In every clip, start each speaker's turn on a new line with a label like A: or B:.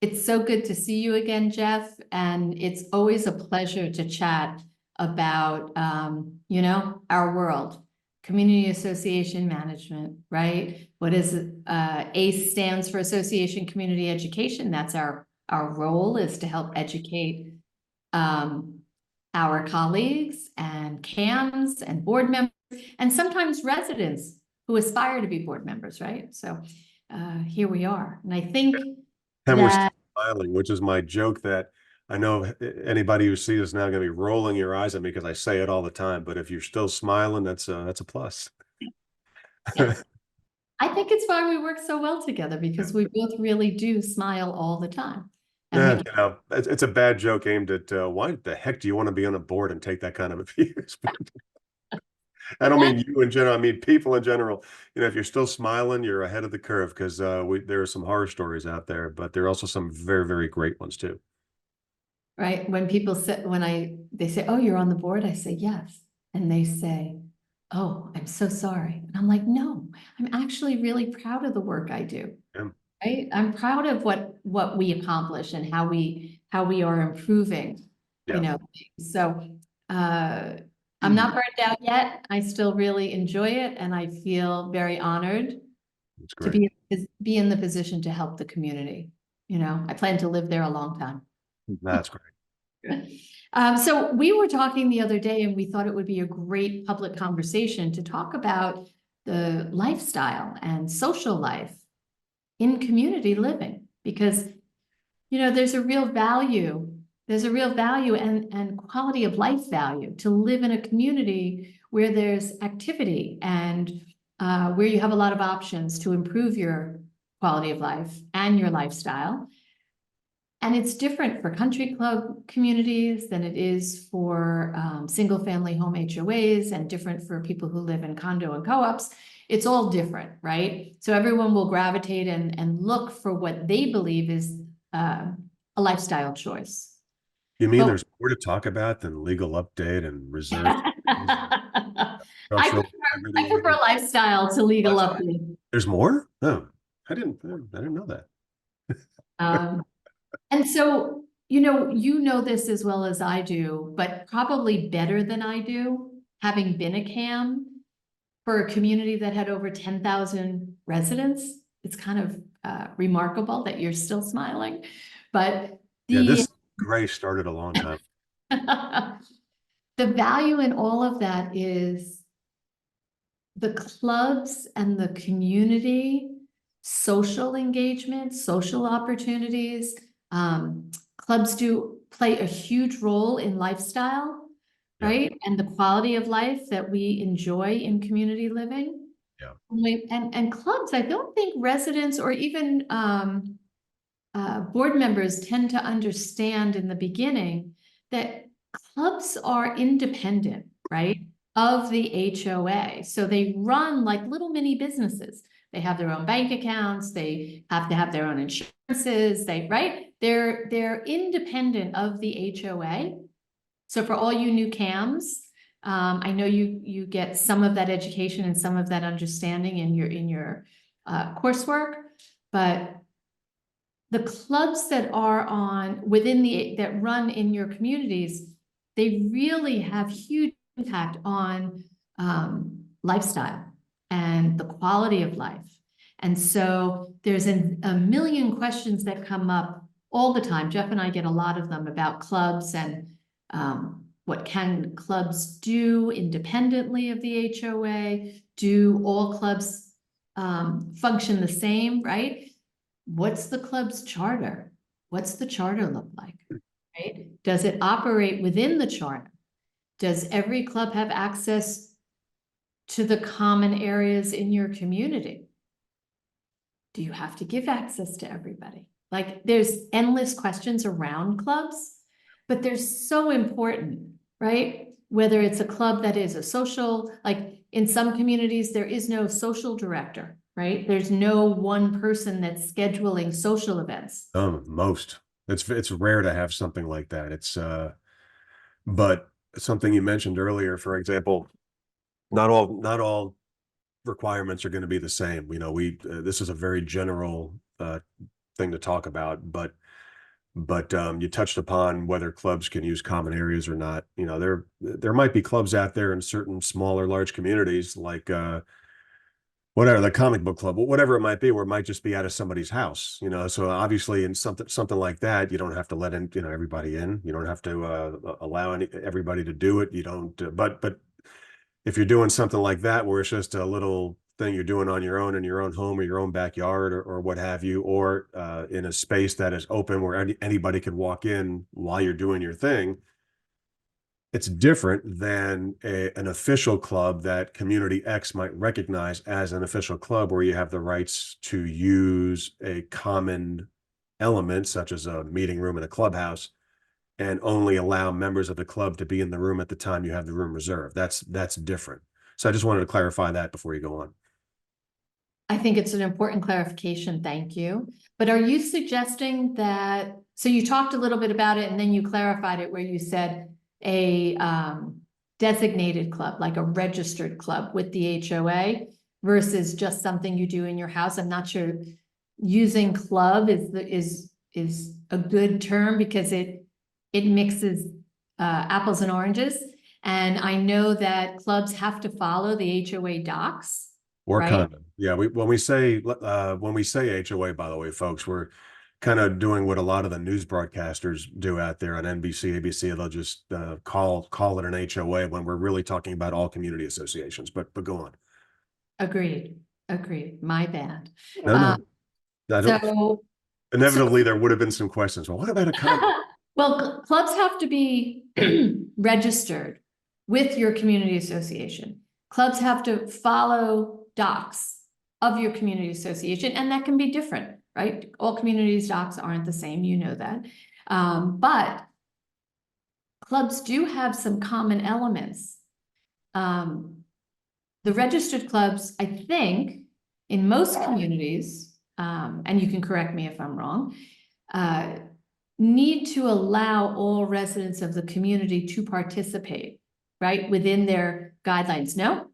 A: It's so good to see you again, Jeff, and it's always a pleasure to chat about, our world, community association management, right? What is it? ACE stands for Association Community Education. That's our role, is to help educate our colleagues and CAMs and board members, and sometimes residents who aspire to be board members, right? So here we are. And I think
B: And we're still
A: that
B: smiling, which is my joke that I know anybody who sees us now going to be rolling your eyes at me because I say it all the time. But if you're still smiling, that's a plus.
A: yeah, I think it's why we work so well together, because we both really do smile all the time. And we
B: It's a bad joke aimed at why the heck do you want to be on a board and take that kind of abuse? I don't mean you in general. I mean people in general. If you're still smiling, you're ahead of the curve because there are some horror stories out there, but there are also some very, very great ones too.
A: right, when people say, they say, "Oh, you're on the board," I say, "Yes." And they say, "Oh, I'm so sorry." And I'm like, "No, I'm actually really proud of the work I do."
B: Yeah,
A: Right? I'm proud of what we accomplish and how we are improving,
B: yeah,
A: So I'm not burned out yet. I still really enjoy it, and I feel very honored
B: that's
A: to
B: great.
A: be in the position to help the community. I plan to live there a long time.
B: That's great.
A: So we were talking the other day, and we thought it would be a great public conversation to talk about the lifestyle and social life in community living, because there's a real value and quality of life value to live in a community where there's activity and where you have a lot of options to improve your quality of life and your lifestyle. And it's different for country club communities than it is for single family home HOAs, and different for people who live in condo and co-ops. It's all different, right? So everyone will gravitate and look for what they believe is a lifestyle choice.
B: You mean
A: But
B: there's more to talk about than legal update and reserve
A: I prefer,
B: structural
A: I prefer
B: integrity?
A: lifestyle to legal
B: Lifestyle.
A: update.
B: There's more? Oh, I didn't know that.
A: Um, And so, you know this as well as I do, but probably better than I do, having been a CAM for a community that had over 10,000 residents. It's kind of remarkable that you're still smiling, but
B: Yeah,
A: the
B: this gray started a long time.
A: the value in all of that is the clubs and the community, social engagement, social opportunities. Clubs do play a huge role in lifestyle,
B: Yeah,
A: right? And the quality of life that we enjoy in community living.
B: yeah.
A: And clubs, I don't think residents or even board members tend to understand in the beginning that clubs are independent, right, of the HOA. So they run like little mini businesses. They have their own bank accounts. They have to have their own insurances. They're independent of the HOA. So for all you new CAMs, I know you get some of that education and some of that understanding in your coursework, but the clubs that are that run in your communities, they really have huge impact on lifestyle and the quality of life. And so there's a million questions that come up all the time. Jeff and I get a lot of them about clubs and what can clubs do independently of the HOA? Do all clubs function the same, right? What's the club's charter? What's the charter look like, right? Does it operate within the charter? Does every club have access to the common areas in your community? Do you have to give access to everybody? Like, there's endless questions around clubs, but they're so important, right? Whether it's a club that is a social, like in some communities, there is no social director, right? There's no one person that's scheduling social events.
B: Most. It's rare to have something like that. But something you mentioned earlier, for example, not all requirements are going to be the same. We this is a very general thing to talk about, but But you touched upon whether clubs can use common areas or not. You know, there might be clubs out there in certain smaller, large communities, like whatever, the comic book club, whatever it might be, where it might just be out of somebody's house. You know, so obviously in something like that, you don't have to let in, you know, everybody in. You don't have to allow everybody to do it. You don't. But if you're doing something like that, where it's just a little thing you're doing on your own in your own home or your own backyard or what have you, or in a space that is open where anybody could walk in while you're doing your thing, it's different than an official club that community X might recognize as an official club, where you have the rights to use a common element, such as a meeting room and a clubhouse, and only allow members of the club to be in the room at the time you have the room reserved. That's different. So I just wanted to clarify that before you go on.
A: I think it's an important clarification. Thank you. But are you suggesting that, so you talked a little bit about it and then you clarified it where you said a designated club, like a registered club with the HOA versus just something you do in your house? I'm not sure using club is a good term because it mixes apples and oranges. And I know that clubs have to follow the HOA docs.
B: Or
A: Right.
B: condo. Yeah, when we say HOA, by the way, folks, we're kind of doing what a lot of the news broadcasters do out there on NBC, ABC. They'll just call it an HOA when we're really talking about all community associations. But go on.
A: Agreed. My bad.
B: No, no, I don't.
A: So,
B: Inevitably, there would have been some questions. Well, what about a condo?
A: well, clubs have to be registered with your community association. Clubs have to follow docs of your community association, and that can be different, right? All communities' docs aren't the same, you know that. But clubs do have some common elements. The registered clubs, I think, in most communities, and you can correct me if I'm wrong, need to allow all residents of the community to participate, right, within their guidelines. No?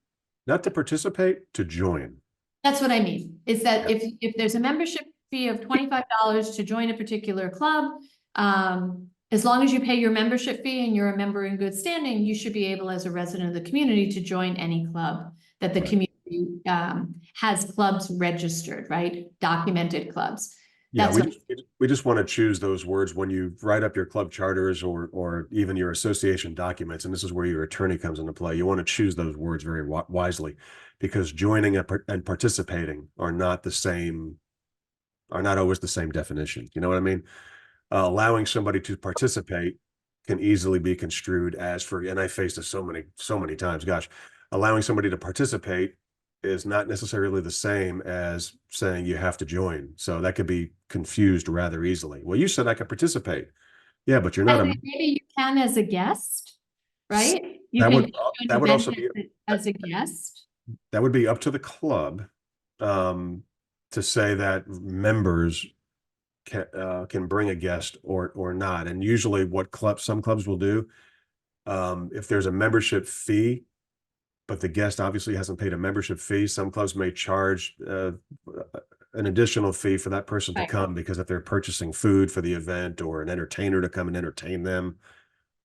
B: Not to participate, to join.
A: That's what I mean, is that
B: Yeah.
A: if there's a membership fee of $25 to join a particular club, as long as you pay your membership fee and you're a member in good standing, you should be able, as a resident of the community, to join any club that the community has clubs registered, right? Documented clubs.
B: Yeah,
A: That's
B: we just want to choose those words when you write up your club charters or even your association documents, and this is where your attorney comes into play. You want to choose those words very wisely, because joining and participating are not always the same definition. You know what I mean? Allowing somebody to participate can easily be construed as, and I faced this so many times. Gosh, allowing somebody to participate is not necessarily the same as saying you have to join. So that could be confused rather easily. Well, you said I could participate. Yeah, but you're not a.
A: maybe you can as a guest, right? You
B: That
A: can
B: would
A: join
B: that
A: an
B: would
A: event
B: also be
A: as a guest.
B: that would be up to the club to say that members can bring a guest or not. And usually, what some clubs will do, if there's a membership fee, but the guest obviously hasn't paid a membership fee, some clubs may charge an additional fee for that person to come, because if they're purchasing food for the event or an entertainer to come and entertain them,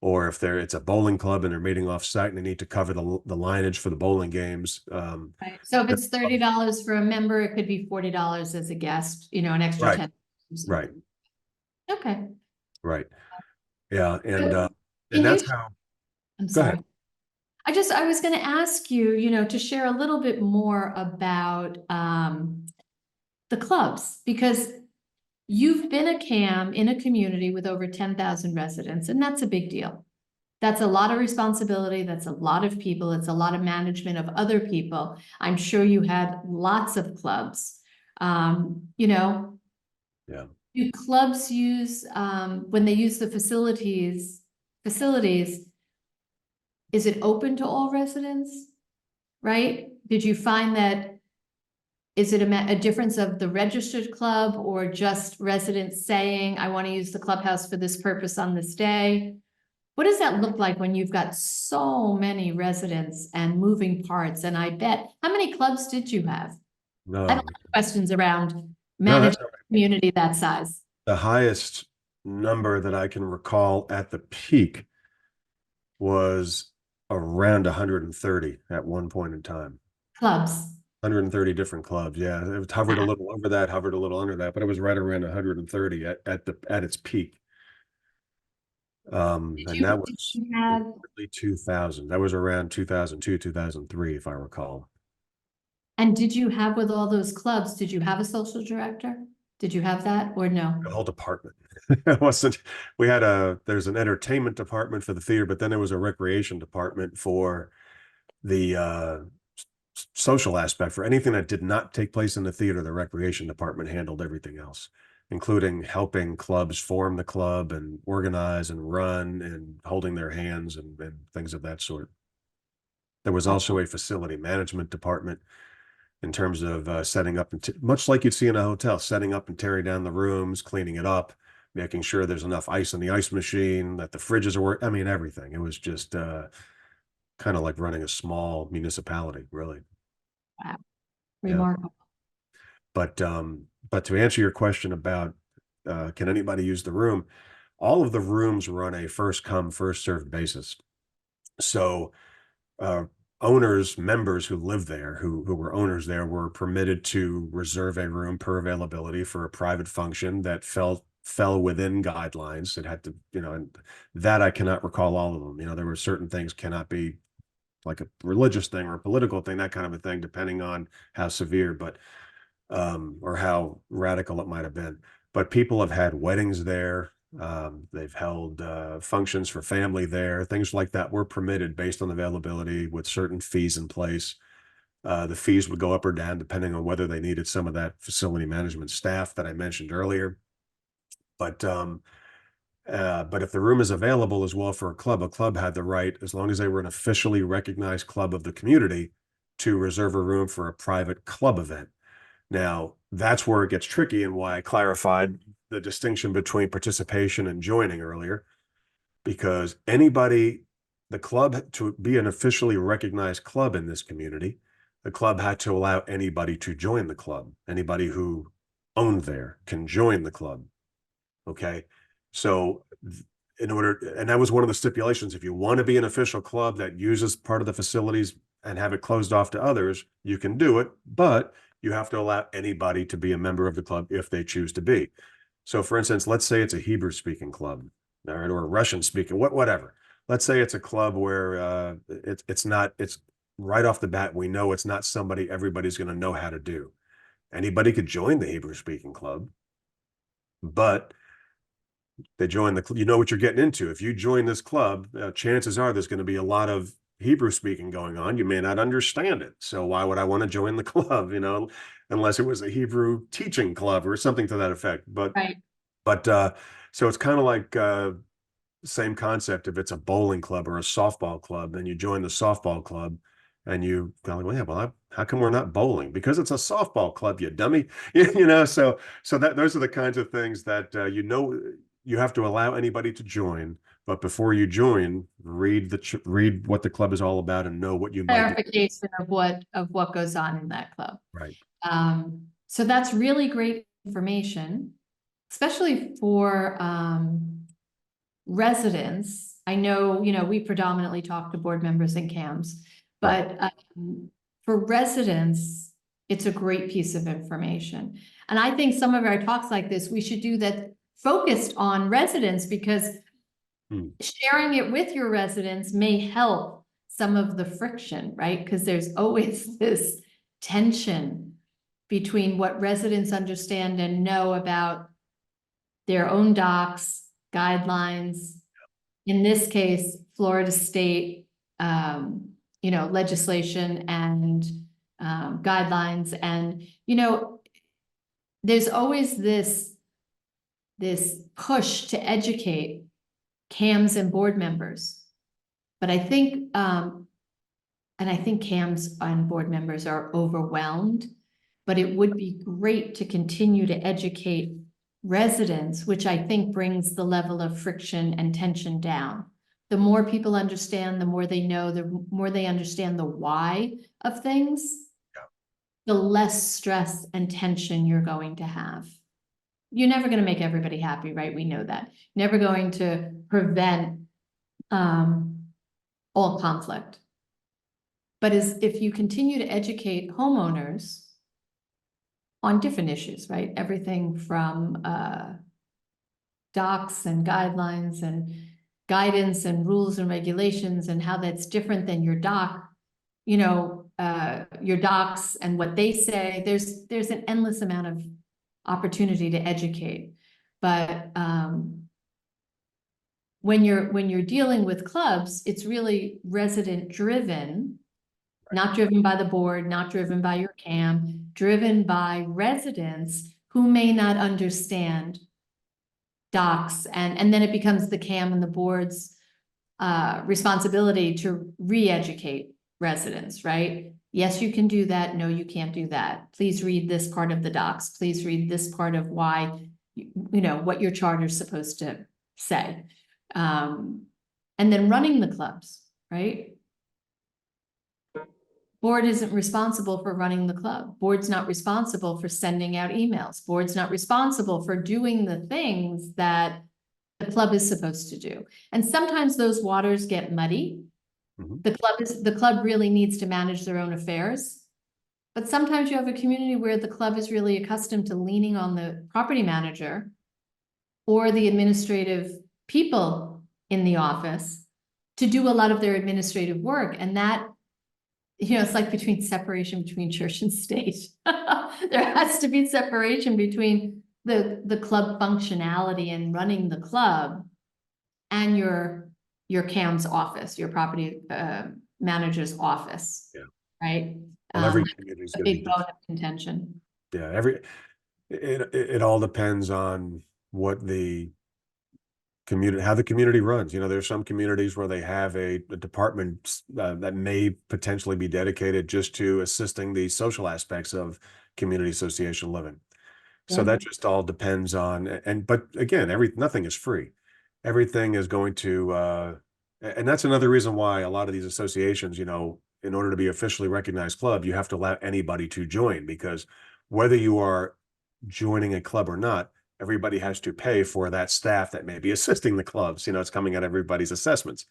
B: or if it's a bowling club and they're meeting off site and they need to cover the lineage for the bowling games.
A: Right. So if it's $30 for a member, it could be $40 as a guest, an extra
B: Right.
A: 10.
B: Right.
A: Okay.
B: Right. Yeah. And
A: Can
B: that's
A: you,
B: how.
A: I'm
B: Go ahead.
A: sorry. I was going to ask you, to share a little bit more about the clubs, because you've been a CAM in a community with over 10,000 residents, and that's a big deal. That's a lot of responsibility. That's a lot of people. It's a lot of management of other people. I'm sure you had lots of clubs.
B: Yeah.
A: Do clubs use, when they use the facilities, is it open to all residents? Right? Did you find that, is it a difference of the registered club or just residents saying, I want to use the clubhouse for this purpose on this day? What does that look like when you've got so many residents and moving parts? And I bet, how many clubs did you have? I have a
B: No.
A: lot of questions around
B: No,
A: managing a community that size.
B: the highest number that I can recall at the peak was around 130 at one point in time.
A: Clubs.
B: 130 different clubs. Yeah, it hovered a
A: Wow.
B: little over that, hovered a little under that, but it was right around 130 at its peak. And that
A: Did
B: was
A: you
B: in
A: have,
B: early 2000. That was around 2002, 2003, if I recall.
A: and did you have with all those clubs, did you have a social director? Did you have that or no?
B: The whole department. It wasn't, there's an entertainment department for the theater, but then there was a recreation department for the social aspect. For anything that did not take place in the theater, the recreation department handled everything else, including helping clubs form the club and organize and run and holding their hands and things of that sort. There was also a facility management department in terms of setting up, and much like you'd see in a hotel, setting up and tearing down the rooms, cleaning it up, making sure there's enough ice in the ice machine, that the fridges are working. I mean, everything. It was just kind of like running a small municipality, really.
A: Wow,
B: Yeah.
A: remarkable.
B: But to answer your question about can anybody use the room, all of the rooms run a first come, first served basis. So uh, owners, members who live there, who were owners there, were permitted to reserve a room per availability for a private function that fell within guidelines. It had to, and that I cannot recall all of them. There were certain things cannot be like a religious thing or a political thing, that kind of a thing, depending on how severe, but or how radical it might have been. But people have had weddings there. They've held functions for family there. Things like that were permitted based on availability with certain fees in place. The fees would go up or down depending on whether they needed some of that facility management staff that I mentioned earlier. But if the room is available as well for a club had the right, as long as they were an officially recognized club of the community, to reserve a room for a private club event. Now, that's where it gets tricky and why I clarified the distinction between participation and joining earlier, because the club, to be an officially recognized club in this community, the club had to allow anybody to join the club. Anybody who owned there can join the club. Okay. So and that was one of the stipulations. If you want to be an official club that uses part of the facilities and have it closed off to others, you can do it, but you have to allow anybody to be a member of the club if they choose to be. So for instance, let's say it's a Hebrew speaking club, all right, or a Russian speaking, whatever. Let's say it's a club where it's right off the bat, we know it's not somebody everybody's going to know how to do. Anybody could join the Hebrew speaking club, but they join you know what you're getting into. If you join this club, chances are there's going to be a lot of Hebrew speaking going on. You may not understand it. So why would I want to join the club, unless it was a Hebrew teaching club or something to that effect.
A: Right.
B: So it's kind of like same concept. If it's a bowling club or a softball club, and you join the softball club and you go, well, yeah, well, how come we're not bowling? Because it's a softball club, you dummy. So those are the kinds of things that you have to allow anybody to join, but before you join, read what the club is all about and know what you might be.
A: Clarification of what goes on in that club.
B: Right.
A: So that's really great information, especially for residents. I know, we predominantly talk to board members and CAMs, but for residents, it's a great piece of information. And I think some of our talks like this, we should do that focused on residents, because sharing it with your residents may help some of the friction, right? Because there's always this tension between what residents understand and know about their own docs, guidelines. In this case, Florida state, legislation and guidelines. And, there's always this push to educate CAMs and board members. But I think, CAMs and board members are overwhelmed, but it would be great to continue to educate residents, which I think brings the level of friction and tension down. The more people understand, the more they know, the more they understand the why of things, the less stress and tension you're going to have. you're never going to make everybody happy, right? We know that. Never going to prevent all conflict. But if you continue to educate homeowners on different issues, right? Everything from docs and guidelines and guidance and rules and regulations and how that's different than your doc, your docs and what they say. There's an endless amount of opportunity to educate. But when you're dealing with clubs, it's really resident driven, not driven by the board, not driven by your CAM, driven by residents who may not understand docs, and then it becomes the CAM and the board's responsibility to re-educate residents, right? Yes, you can do that. No, you can't do that. Please read this part of the docs. Please read this part of why, what your charter is supposed to say. And then running the clubs, right? Board isn't responsible for running the club. Board's not responsible for sending out emails. Board's not responsible for doing the things that the club is supposed to do. And sometimes those waters get muddy.
B: Mhm.
A: The club really needs to manage their own affairs. But sometimes you have a community where the club is really accustomed to leaning on the property manager or the administrative people in the office to do a lot of their administrative work. And that, it's like separation between church and state. There has to be separation between the club functionality and running the club and your CAM's office, your property manager's office.
B: Yeah.
A: Right?
B: Well, every community is
A: A
B: going to be
A: big bone
B: different.
A: of contention.
B: Yeah, it all depends on what the community, how the community runs. There's some communities where they have a department that may potentially be dedicated just to assisting the social aspects of community association living. So
A: Yeah.
B: that just all depends on, but again, nothing is free. Everything is going to, and that's another reason why a lot of these associations, in order to be officially recognized club, you have to allow anybody to join, because whether you are joining a club or not, everybody has to pay for that staff that may be assisting the clubs. It's coming out of everybody's assessments.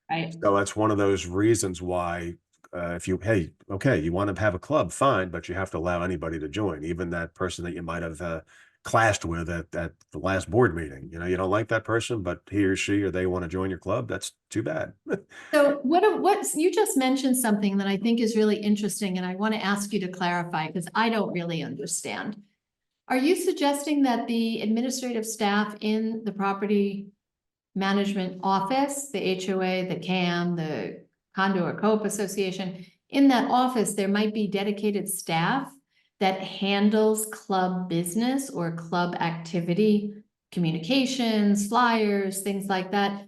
A: Right.
B: So that's one of those reasons why, if you, hey, okay, you want to have a club, fine, but you have to allow anybody to join, even that person that you might have clashed with at the last board meeting. You don't like that person, but he or she or they want to join your club. That's too bad.
A: So what you just mentioned something that I think is really interesting, and I want to ask you to clarify because I don't really understand. Are you suggesting that the administrative staff in the property management office, the HOA, the CAM, the condo or co-op association, in that office, there might be dedicated staff that handles club business or club activity, communications, flyers, things like that?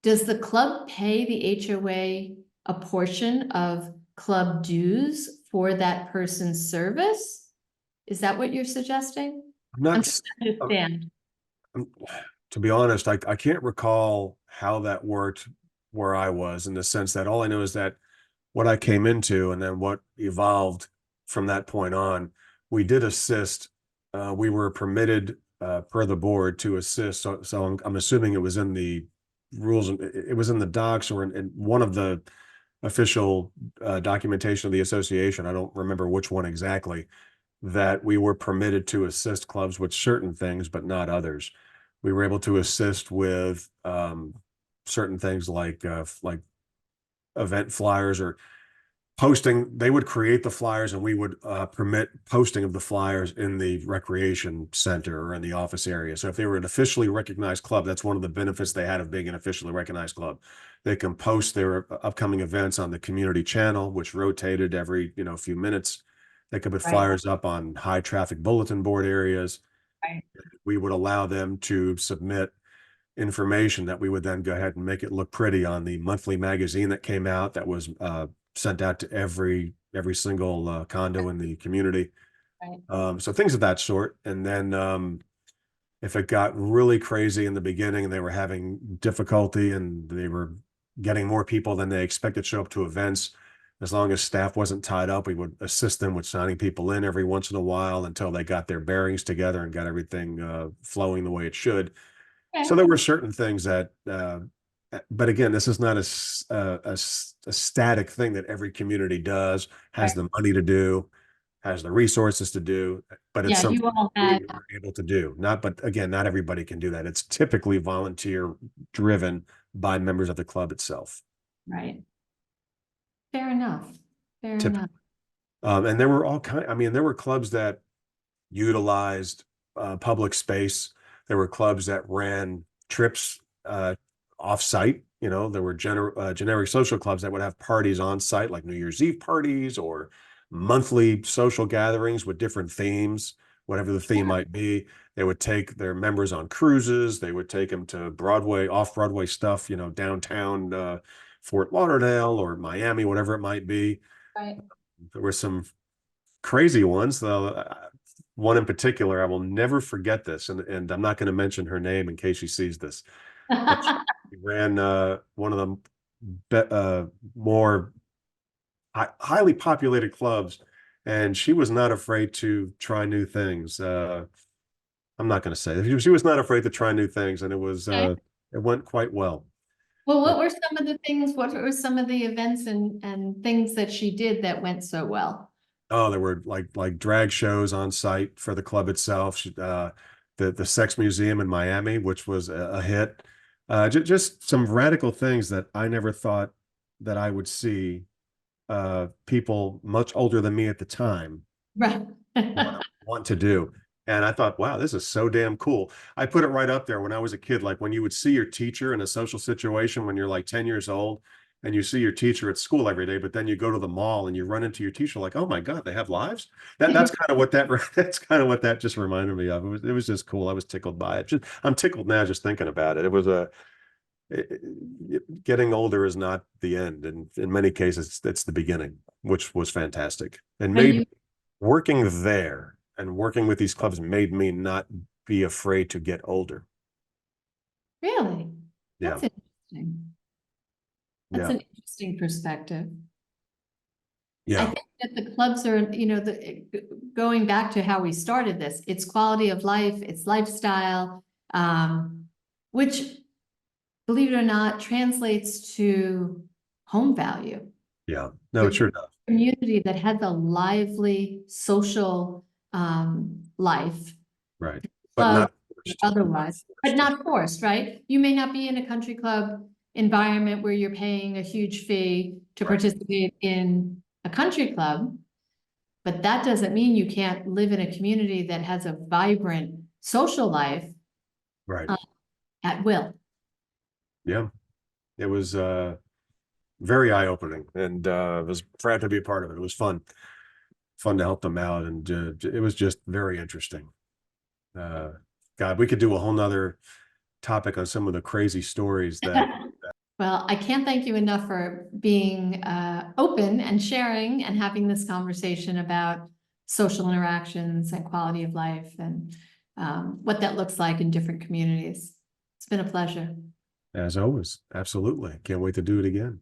A: Does the club pay the HOA a portion of club dues for that person's service? Is that what you're suggesting?
B: I'm
A: I'm
B: not,
A: trying to understand.
B: I'm- to be honest, I can't recall how that worked where I was, in the sense that all I know is that what I came into and then what evolved from that point on, we did assist. We were permitted per the board to assist. So I'm assuming it was in the rules, and it was in the docs or in one of the official documentation of the association. I don't remember which one exactly, that we were permitted to assist clubs with certain things, but not others. We were able to assist with certain things like event flyers or posting. They would create the flyers and we would permit posting of the flyers in the recreation center or in the office area. So if they were an officially recognized club, that's one of the benefits they had of being an officially recognized club. They can post their upcoming events on the community channel, which rotated every few minutes. They could put
A: Right.
B: flyers up on high traffic bulletin board areas.
A: Right.
B: We would allow them to submit information that we would then go ahead and make it look pretty on the monthly magazine that came out, that was sent out to every single condo in the community.
A: Right.
B: So things of that sort. And then if it got really crazy in the beginning and they were having difficulty and they were getting more people than they expected show up to events, As long as staff wasn't tied up, we would assist them with signing people in every once in a while until they got their bearings together and got everything flowing the way it should. So
A: Okay.
B: there were certain things that, but again, this is not a static thing that every community does, has
A: Right.
B: the money to do, has the resources to do, but it's
A: Yeah, you
B: something
A: all
B: we
A: had,
B: were able to do. But again, not everybody can do that. It's typically volunteer driven by members of the club itself.
A: right. Fair enough. Fair
B: Typically.
A: enough.
B: And there were I mean, there were clubs that utilized public space. There were clubs that ran trips off-site. You know, there were generic social clubs that would have parties on site, like New Year's Eve parties or monthly social gatherings with different themes, whatever the theme might be. They would take their members on cruises. They would take them to Broadway, off-Broadway stuff, you know, downtown Fort Lauderdale or Miami, whatever it might be.
A: Right.
B: There were some crazy ones, though. One in particular, I will never forget this, and I'm not going to mention her name in case she sees this, but she ran one of the more highly populated clubs, and she was not afraid to try new things. I'm not going to say that. She was not afraid to try new things, and
A: Okay.
B: it went quite well.
A: Well,
B: But
A: what were some of the things, what were some of the events and things that she did that went so well?
B: oh, there were like drag shows on site for the club itself. The Sex Museum in Miami, which was a hit. Just some radical things that I never thought that I would see people much older than me at the time
A: Right.
B: want to do. And I thought, wow, this is so damn cool. I put it right up there when I was a kid, like when you would see your teacher in a social situation when you're like 10 years old and you see your teacher at school every day, but then you go to the mall and you run into your teacher like, oh my God, they have lives. That's kind of what that's kind of what that just reminded me of. It was just cool. I was tickled by it. I'm tickled now just thinking about it. It was getting older is not the end. And in many cases, it's the beginning, which was fantastic and
A: Are
B: made
A: you
B: working there and working with these clubs made me not be afraid to get older.
A: really?
B: Yeah.
A: That's interesting. That's
B: Yeah.
A: an interesting perspective. I
B: Yeah.
A: think that the clubs are, going back to how we started this, it's quality of life, it's lifestyle, which, believe it or not, translates to home value.
B: Yeah. No, it sure does.
A: Community that has a lively social life,
B: Right. But
A: club
B: not forced. Not
A: otherwise, but
B: forced.
A: not forced, right? You may not be in a country club environment where you're paying a huge fee to
B: Right.
A: participate in a country club, but that doesn't mean you can't live in a community that has a vibrant social life
B: Right.
A: at will.
B: Yeah. It was very eye-opening and I was proud to be a part of it. It was fun to help them out. And it was just very interesting. Uh, God, we could do a whole nother topic on some of the crazy stories that
A: Well, I can't thank you enough for being open and sharing and having this conversation about social interactions and quality of life and what that looks like in different communities. It's been a pleasure.
B: as always, absolutely. Can't wait to do it again.